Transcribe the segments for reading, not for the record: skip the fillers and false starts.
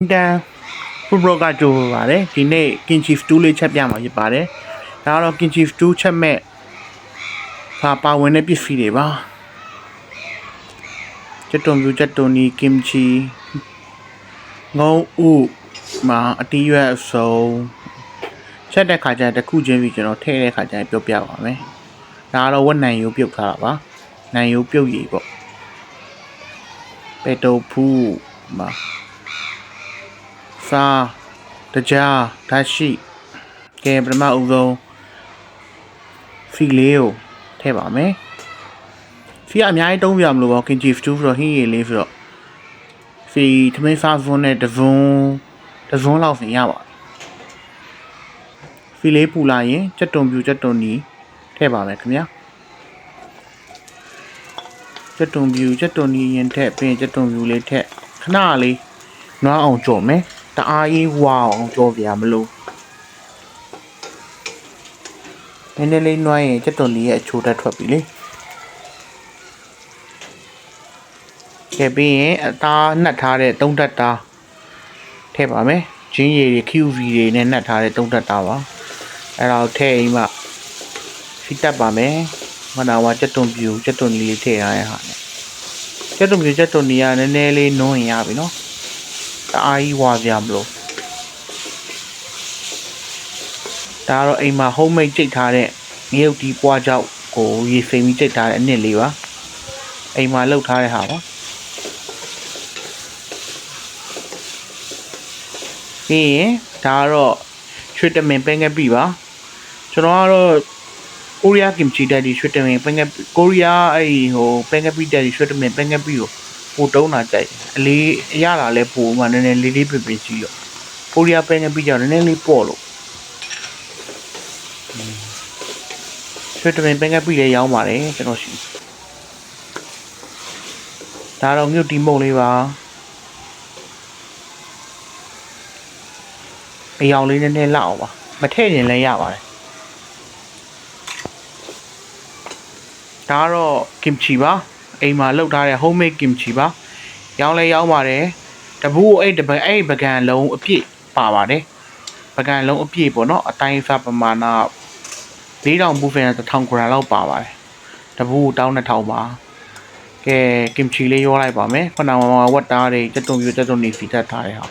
တန်ဖူဘရောကကြိုးပါတယ်ဒီနေ့ kimchi stew လေးချက်ပြမှာဖြစ်ပါတယ်ဒါကတော့ kimchi stew ချက်မဲ့ပါဝင်တဲ့ပစ္စည်းတွေပါချက်တုံပြူချက်တုံနီ kimchi ငုံဥမှာအတီးရွက်အစုံချက်တဲ့ခါကျတစ်ခုချင်းပြီးကျွန်တော်ထည့်တဲ့ခါကျပြောပြပါမယ်ဒါကတော့ဝက်နံရိုးပြုတ်ထားတာပါနံရိုးပြုတ်ရည်ပေါ့ပေတိုဖူးမှာစာတကြားဓာတ်ရှိကဲပထမဦးဆုံးဖီလေးကိုထည့်ပါမယ်ဖီအများကြီးတုံးပြမလို့ပေါ့ kimchi stew ဆိုတော့ဟင်းရည်လေးဆိုတော့ဖီထမင်းစားစွန်းနဲ့တစွန်းလောက်ဆိုရပါတယ်ဖီလေးပူလာရင်ချက်တုံပြူချက်တုံနီထည့်ပါမယ်ခင်ဗျာချက်တုံပြူချက်တုံနီရင်ထည့်ပြီးချက်တုံပြူလေးထည့်ခဏလေးနွားအောင်ကြော်မယ်တအားကြီးဝါအောင်ကြောပြမလို့နည်းနည်းလေးနွားရင်ချက်တုံနီရဲ့အချိုးတက်ထွက်ပြီလေကဲပြီးရင်အသားနှက်ထားတဲ့သုံးတက်သားထည့်ပါမယ်ဂျင်းရည်တွေ QV တွေနဲ့နှက်ထားတဲ့သုံးတက်သားပါအဲ့ဒါကိုထည့်အိမ်မှဖိတက်ပါမယ်မနာဝါချက်တုံပြူချက်တုံနီလေးထည့်ရတဲ့ဟာနဲ့ချက်တုံပြူချက်တုံနီကနည်းနည်းလေးနုံးရင်ရပြီနော်တအားကြီးဝါပြမလို့ဒါကတော့အိမ်မှာ homemade ကြိတ်ထားတဲ့မြုပ်တီးပွားကြောက်ကိုရေစိမ်ပြီးကြိတ်ထားတဲ့အနစ်လေးပါအိမ်မှာလှုပ်ထားတဲ့ဟာပါပြီးရင်ဒါကတော့ရွှေတမင်ပန်းကပ်ပြီပါကျွန်တော်ကတော့ကိုရီးယား kimchi တက်ဒီရွှေတမင်ပန်းကပ်ကိုရီးယားပန်းကပ်ပြီတက်ဒီရွှေတမင်ပန်းကပ်ပြီကိုပိုတုံးတာကြိုက်အလေးရတာလဲပိုမှနည်းနည်းလေးလေးပင်ပင်ကြီးတော့ကိုရီးယားပန်းကပ်ပြီကြောင့်နည်းနည်းလေးပေါ့လို့ရွှေတမင်ပန်းကပ်ပြီလည်းရောင်းပါတယ်ကျွန်တော်ရှိဒါတော့မြုပ်တီမုံလေးပါအယောင်လေးနည်းနည်းလောက်အောင်ပါမထည့်ရင်လည်းရပါတယ်ဒါကတော့ kimchi ပါအိမ်မှာလုပ်ထားတဲ့ homemade kimchi ပါရောင်းလဲရောင်းပါတယ်တပူးအဲ့ပကံလုံးအပြည့်ပါပါတယ်ပကံလုံးအပြည့်ပေါ့နော်အတိုင်းအစားပမာဏ4000ဘူးဖင်1000 gram လောက်ပါပါတယ်တပူး12000ပါကဲ kimchi လေးရောလိုက်ပါမယ်ခုနကဝတ်သားတွေချက်တုံပြချက်တုံနေစီထပ်ထားတဲ့ဟာ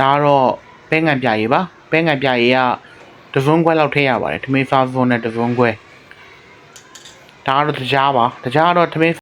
ဒါတော့ပဲငံပြရည်ပါပဲငံပြရည်ကတစွန်းခွဲလောက်ထည့်ရပါတယ်ထမင်းစားစွန်းနဲ့တစွန်းခွဲဒါကတော့တကြားပါတကြားတော့ထမင်း